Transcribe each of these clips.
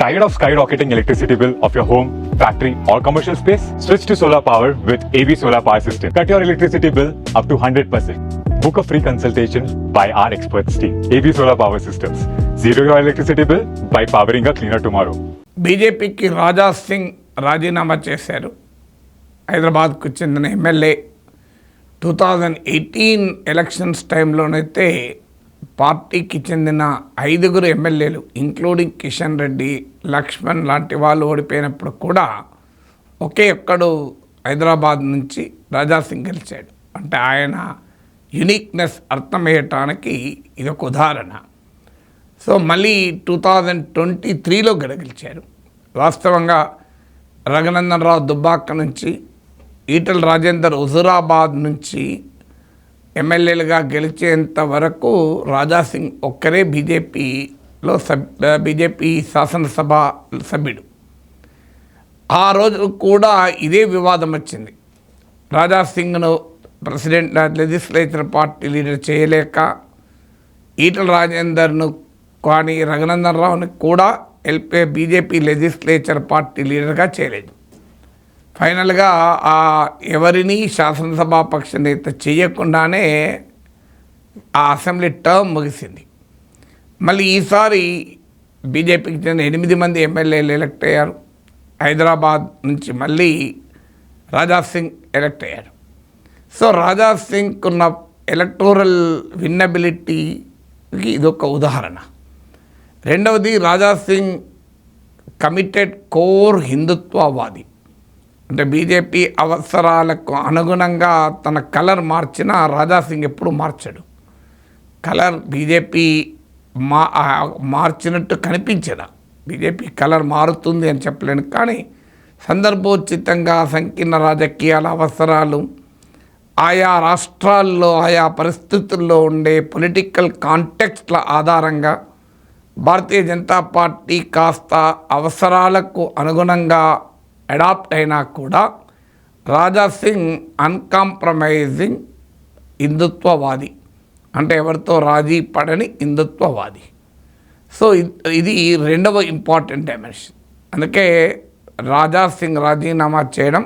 Tired of skyrocketing electricity bill of your home, factory or commercial space? Switch to solar power with AV Solar Power System. Cut your electricity bill up to 100%. Book a free consultation by our experts team. AV Solar Power Systems. Zero your electricity bill by powering a cleaner tomorrow. బీజేపీకి రాజా సింగ్ రాజీనామా చేశారు. హైదరాబాద్కు చెందిన MLA 2018 elections టైంలోనైతే పార్టీకి చెందిన 5 ఎమ్మెల్యేలు including Kishan Reddy, Laxman లాంటి వాళ్ళు ఓడిపోయినప్పుడు కూడా ఒకే ఒక్కడు హైదరాబాద్ నుంచి రాజా సింగ్ గెలిచాడు. అంటే ఆయన యునిక్నెస్ అర్థమయ్యటానికి ఇదొక ఉదాహరణ. సో మళ్ళీ 2023లో గెలిచారు. వాస్తవంగా రఘునందన్ రావు దుబ్బాక నుంచి, ఈటల రాజేందర్ హుజూరాబాద్ నుంచి ఎమ్మెల్యేలుగా గెలిచేంత వరకు రాజా సింగ్ ఒక్కరే బీజేపీ శాసనసభ సభ్యుడు. ఆ రోజు కూడా ఇదే వివాదం వచ్చింది. రాజా సింగ్ను ప్రెసిడెంట్ లెజిస్లేచర్ పార్టీ లీడర్ చేయలేక, ఈటల రాజేందర్ను కానీ రఘునందన్ రావుని కూడా బీజేపీ లెజిస్లేచర్ పార్టీ లీడర్గా చేయలేదు. ఫైనల్గా ఎవరిని శాసనసభాపక్ష నేత చేయకుండానే ఆ అసెంబ్లీ టర్మ్ ముగిసింది. మళ్ళీ ఈసారి బీజేపీకి చెందిన 8 మంది ఎమ్మెల్యేలు ఎలక్ట్ అయ్యారు. హైదరాబాద్ నుంచి మళ్ళీ రాజా సింగ్ ఎలక్ట్ అయ్యారు. సో రాజా సింగ్కు ఉన్న ఎలక్టోరల్ విన్నబిలిటీకి ఇదొక ఉదాహరణ. రెండవది, రాజా సింగ్ కమిటెడ్ కోర్ హిందుత్వవాది. అంటే బీజేపీ అవసరాలకు అనుగుణంగా తన కలర్ మార్చిన రాజా సింగ్ ఎప్పుడు మార్చాడు. కలర్ బీజేపీ మార్చినట్టు కనిపించదా, బీజేపీ కలర్ మారుతుంది అని చెప్పలేను. కానీ సందర్భోచితంగా సంకీర్ణ రాజకీయాల అవసరాలు, ఆయా రాష్ట్రాల్లో ఆయా పరిస్థితుల్లో ఉండే పొలిటికల్ కాంటెక్స్ట్ల ఆధారంగా భారతీయ జనతా పార్టీ కాస్త అవసరాలకు అనుగుణంగా అడాప్ట్ అయినా కూడా రాజా సింగ్ అన్కాంప్రమైజింగ్ హిందుత్వవాది, అంటే ఎవరితో రాజీ పడని హిందుత్వవాది. సో ఇది రెండవ ఇంపార్టెంట్ డైమెన్షన్. అందుకే రాజా సింగ్ రాజీనామా చేయడం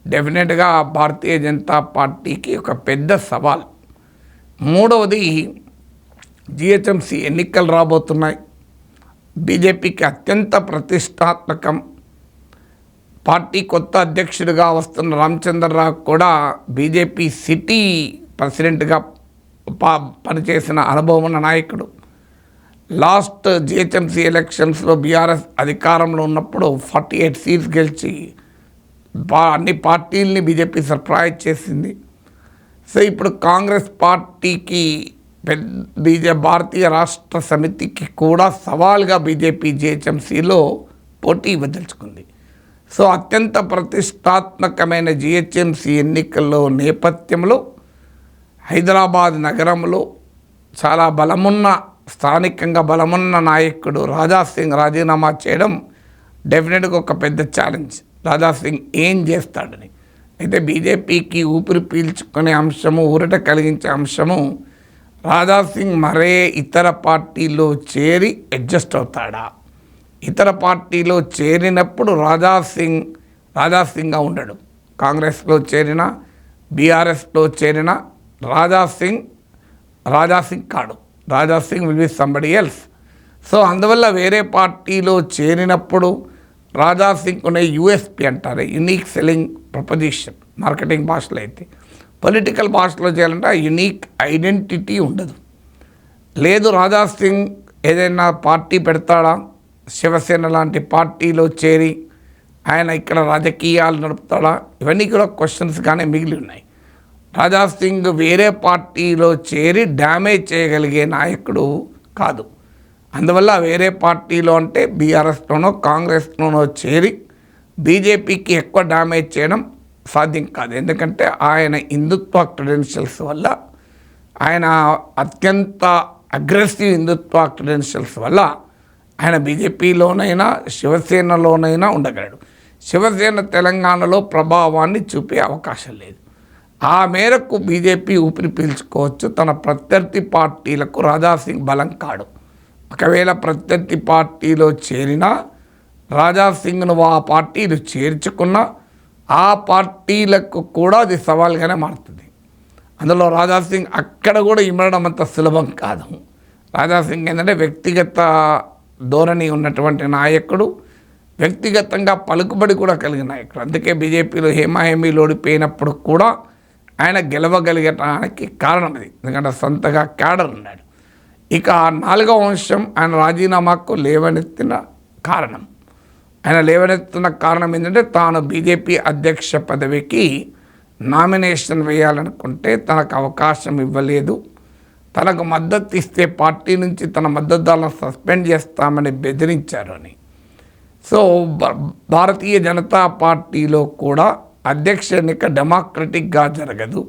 డెఫినెట్గా భారతీయ జనతా పార్టీకి ఒక పెద్ద సవాల్. మూడవది, జిహెచ్ఎంసీ ఎన్నికలు రాబోతున్నాయి. బీజేపీకి అత్యంత ప్రతిష్టాత్మకం. పార్టీ కొత్త అధ్యక్షుడిగా వస్తున్న రామచంద్రరావు కూడా బీజేపీ సిటీ ప్రెసిడెంట్గా పనిచేసిన అనుభవం ఉన్న నాయకుడు. లాస్ట్ జిహెచ్ఎంసీ ఎలక్షన్స్లో బీఆర్ఎస్ అధికారంలో ఉన్నప్పుడు 48 సీట్స్ గెలిచి అన్ని పార్టీలని బీజేపీ సర్ప్రైజ్ చేసింది. సో ఇప్పుడు కాంగ్రెస్ పార్టీకి భారతీయ రాష్ట్ర సమితికి కూడా సవాల్గా బీజేపీ జిహెచ్ఎంసీలో పోటీ వదలుచుకుంది. సో అత్యంత ప్రతిష్టాత్మకమైన జిహెచ్ఎంసీ ఎన్నికల్లో నేపథ్యంలో హైదరాబాద్ నగరంలో చాలా స్థానికంగా బలమున్న నాయకుడు రాజా సింగ్ రాజీనామా చేయడం డెఫినెట్గా ఒక పెద్ద ఛాలెంజ్. రాజా సింగ్ ఏం చేస్తాడని. అయితే బీజేపీకి ఊపిరి పీల్చుకునే అంశము, ఊరట కలిగించే అంశము, రాజా సింగ్ మరే ఇతర పార్టీలో చేరి అడ్జస్ట్ అవుతాడా. ఇతర పార్టీలో చేరినప్పుడు రాజా సింగ్గా ఉండడు. కాంగ్రెస్లో చేరిన, బీఆర్ఎస్లో చేరిన రాజా సింగ్ కాడు. Raja Singh will be somebody else. So అందువల్ల వేరే పార్టీలో చేరినప్పుడు రాజా సింగ్ ఉన్న యూఎస్పీ అంటారు, యునిక్ సెల్లింగ్ ప్రపోజిషన్, మార్కెటింగ్ భాషలో. అయితే పొలిటికల్ భాషలో చేయాలంటే యునిక్ ఐడెంటిటీ ఉండదు. లేదు, రాజా సింగ్ ఏదైనా పార్టీ పెడతాడా, శివసేన లాంటి పార్టీలో చేరి ఆయన ఇక్కడ రాజకీయాలు నడుపుతాడా, ఇవన్నీ కూడా క్వశ్చన్స్గానే మిగిలి ఉన్నాయి. రాజా సింగ్ వేరే పార్టీలో చేరి డ్యామేజ్ చేయగలిగే నాయకుడు కాదు. అందువల్ల వేరే పార్టీలో అంటే బీఆర్ఎస్లోనో కాంగ్రెస్లోనో చేరి బీజేపీకి ఎక్కువ డ్యామేజ్ చేయడం సాధ్యం కాదు. ఎందుకంటే ఆయన హిందుత్వ క్రెడెన్షియల్స్ వల్ల, ఆయన అత్యంత అగ్రెసివ్ హిందుత్వ క్రెడెన్షియల్స్ వల్ల ఆయన బీజేపీలోనైనా శివసేనలోనైనా ఉండగలడు. శివసేన తెలంగాణలో ప్రభావాన్ని చూపే అవకాశం లేదు. ఆ మేరకు బీజేపీ ఊపిరి పీల్చుకోవచ్చు. తన ప్రత్యర్థి పార్టీలకు రాజా సింగ్ బలం కాడు. ఒకవేళ ప్రత్యర్థి పార్టీలో చేరినా రాజాసింగ్ను ఆ పార్టీలు చేర్చుకున్నా ఆ పార్టీలకు కూడా అది సవాల్గానే మారుతుంది. అందులో రాజాసింగ్ అక్కడ కూడా ఇమ్మడడం అంత సులభం కాదు. రాజాసింగ్ ఏంటంటే వ్యక్తిగత ధోరణి ఉన్నటువంటి నాయకుడు, వ్యక్తిగతంగా పలుకుబడి కూడా కలిగిన నాయకుడు. అందుకే బీజేపీలో హేమాహేమీలు ఓడిపోయినప్పుడు కూడా ఆయన గెలవగలిగటానికి కారణం అది, ఎందుకంటే సొంతగా క్యాడర్ ఉన్నాడు. ఇక 4వ అంశం ఆయన రాజీనామాకు లేవనెత్తిన కారణం. ఆయన లేవనెత్తిన కారణం ఏంటంటే తాను బీజేపీ అధ్యక్ష పదవికి నామినేషన్ వేయాలనుకుంటే తనకు అవకాశం ఇవ్వలేదు, తనకు మద్దతు ఇస్తే పార్టీ నుంచి తన మద్దతుదారులను సస్పెండ్ చేస్తామని బెదిరించారు అని. సో భారతీయ జనతా పార్టీలో కూడా అధ్యక్ష ఎన్నిక డెమోక్రటిక్గా జరగదు.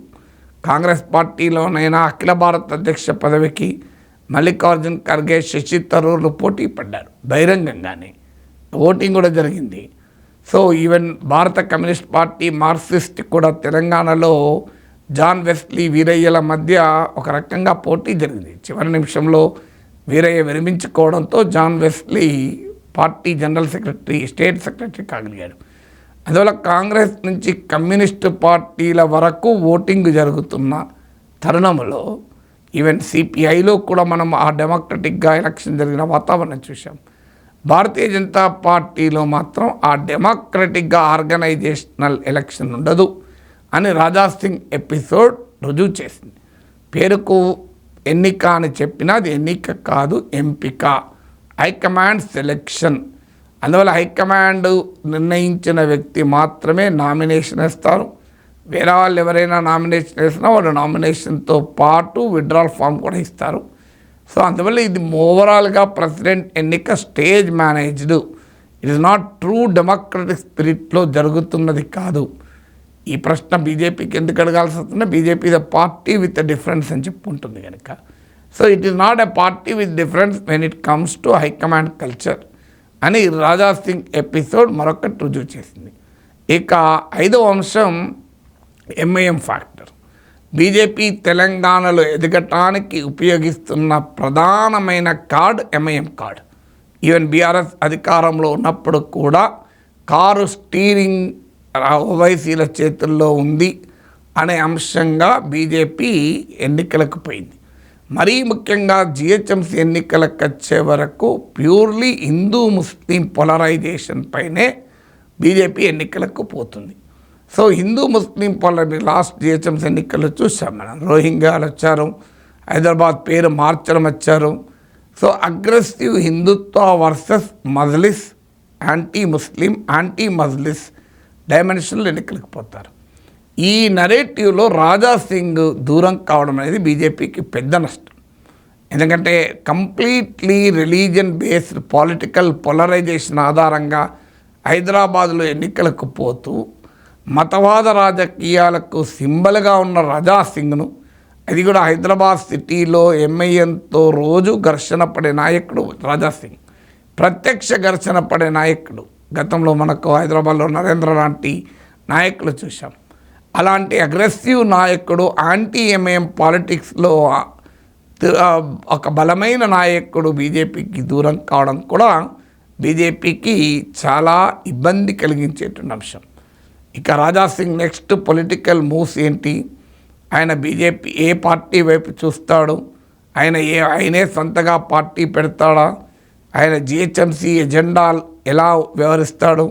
కాంగ్రెస్ పార్టీలోనైనా అఖిల భారత అధ్యక్ష పదవికి మల్లికార్జున్ ఖర్గే, శశి థరూర్లు పోటీ పడ్డారు బహిరంగంగానే, ఓటింగ్ కూడా జరిగింది. సో ఈవెన్ భారత కమ్యూనిస్ట్ పార్టీ, మార్క్సిస్ట్ కూడా తెలంగాణలో జాన్ వెస్లీ, వీరయ్యల మధ్య ఒక రకంగా పోటీ జరిగింది. చివరి నిమిషంలో వీరయ్య విరమించుకోవడంతో John Wesley party general secretary, state secretary కాగలిగాడు. అందువల్ల కాంగ్రెస్ నుంచి కమ్యూనిస్టు పార్టీల వరకు ఓటింగ్ జరుగుతున్న తరుణంలో ఈవెన్ సిపిఐలో కూడా మనం ఆ డెమోక్రటిక్గా ఎలక్షన్ జరిగిన వాతావరణం చూసాం. భారతీయ జనతా పార్టీలో మాత్రం ఆ డెమోక్రటిక్గా ఆర్గనైజేషనల్ ఎలక్షన్ ఉండదు అని రాజాసింగ్ ఎపిసోడ్ రుజువు చేసింది. పేరుకు ఎన్నిక అని చెప్పినా అది ఎన్నిక కాదు, ఎంపిక, హైకమాండ్ సెలెక్షన్. అందువల్ల హైకమాండ్ నిర్ణయించిన వ్యక్తి మాత్రమే నామినేషన్ వేస్తారు. వేరే వాళ్ళు ఎవరైనా నామినేషన్ వేసినా వాళ్ళు నామినేషన్తో పాటు విత్డ్రాల్ ఫామ్ కూడా ఇస్తారు. సో అందువల్ల ఇది ఓవరాల్గా ప్రెసిడెంట్ ఎన్నిక stage managed, it is not true democratic స్పిరిట్లో జరుగుతున్నది కాదు. ఈ ప్రశ్న బీజేపీకి ఎందుకు అడగాల్సి వస్తుందో, BJP the party with difference అని చెప్పుకుంటుంది కనుక. So it is not a party with difference when it comes to high command culture అని రాజాసింగ్ ఎపిసోడ్ మరొకటి రుజువు చేసింది. ఇక 5వ అంశం ఎంఐఎం ఫ్యాక్టర్. బీజేపీ తెలంగాణలో ఎదగటానికి ఉపయోగిస్తున్న ప్రధానమైన card MIM card. Even BRS అధికారంలో ఉన్నప్పుడు కూడా కారు స్టీరింగ్ ఓవైసీల చేతుల్లో ఉంది అనే అంశంగా బీజేపీ ఎన్నికలకు పోయింది. మరీ ముఖ్యంగా జిహెచ్ఎంసీ ఎన్నికలకు వచ్చే వరకు ప్యూర్లీ హిందూ ముస్లిం పోలరైజేషన్ పైనే బీజేపీ ఎన్నికలకు పోతుంది. So Hindu Muslim last GHMC ఎన్నికల్లో చూసాం మనం. రోహింగ్యాలు వచ్చారు, హైదరాబాద్ పేరు మార్చడం వచ్చారు. So aggressive Hindutva versus Majlis, anti Muslim, anti Majlis డైమెన్షన్లు ఎన్నికలకు పోతారు. ఈ నరేటివ్లో రాజాసింగ్ దూరం కావడం అనేది బీజేపీకి పెద్ద నష్టం. ఎందుకంటే completely religion based political polarisation ఆధారంగా హైదరాబాద్లో ఎన్నికలకు పోతూ మతవాద రాజకీయాలకు సింబల్గా ఉన్న రాజాసింగ్ను, అది కూడా హైదరాబాద్ సిటీలో ఎంఐఎంతో రోజు ఘర్షణ పడే నాయకుడు రాజాసింగ్, ప్రత్యక్ష ఘర్షణ పడే నాయకుడు. గతంలో మనకు హైదరాబాద్లో నరేంద్ర లాంటి నాయకులు చూసాం. అలాంటి అగ్రెసివ్ నాయకుడు, యాంటీ ఎంఐఎం పాలిటిక్స్లో ఒక బలమైన నాయకుడు బీజేపీకి దూరం కావడం కూడా బీజేపీకి చాలా ఇబ్బంది కలిగించేటువంటి అంశం. ఇక రాజాసింగ్ నెక్స్ట్ పొలిటికల్ మూవ్స్ ఏంటి, ఆయన బీజేపీ ఏ పార్టీ వైపు చూస్తాడు, ఆయనే సొంతగా పార్టీ పెడతాడా, ఆయన జిహెచ్ఎంసీ ఎజెండా ఎలా వ్యవహరిస్తాడు,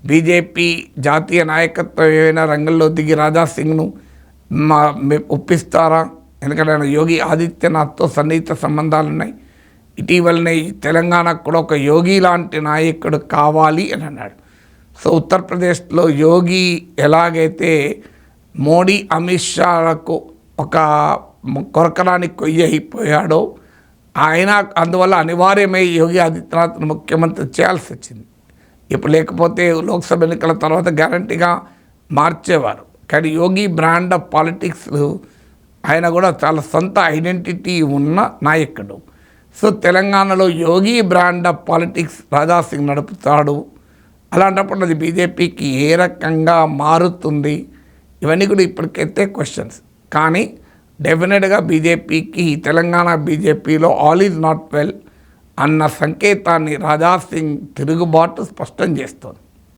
బీజేపీ జాతీయ నాయకత్వం ఏమైనా రంగంలో దిగి రాజాసింగ్ను ఒప్పిస్తారా? ఎందుకంటే ఆయన యోగి ఆదిత్యనాథ్తో సన్నిహిత సంబంధాలు ఉన్నాయి. ఇటీవలనే తెలంగాణకు కూడా ఒక యోగి లాంటి నాయకుడు కావాలి అని అన్నాడు. సో ఉత్తరప్రదేశ్లో యోగి ఎలాగైతే మోడీ, అమిత్ షాలకు ఒక కొరకరానికి కొయ్య అయిపోయాడో, ఆయన అందువల్ల అనివార్యమై యోగి ఆదిత్యనాథ్ను ముఖ్యమంత్రి చేయాల్సి వచ్చింది. ఇప్పుడు లేకపోతే లోక్సభ ఎన్నికల తర్వాత గ్యారంటీగా మార్చేవారు. కానీ యోగి బ్రాండ్ ఆఫ్ పాలిటిక్స్, ఆయన కూడా చాలా సొంత ఐడెంటిటీ ఉన్న నాయకుడు. సో తెలంగాణలో యోగి బ్రాండ్ ఆఫ్ పాలిటిక్స్ రాజాసింగ్ నడుపుతాడు. అలాంటప్పుడు అది బీజేపీకి ఏ రకంగా మారుతుంది, ఇవన్నీ కూడా ఇప్పటికైతే క్వశ్చన్స్. కానీ డెఫినెట్గా బీజేపీకి తెలంగాణ బీజేపీలో ఆల్ ఈజ్ నాట్ వెల్ అన్న సంకేతాన్ని రాజాసింగ్ తిరుగుబాటు స్పష్టం చేస్తోంది.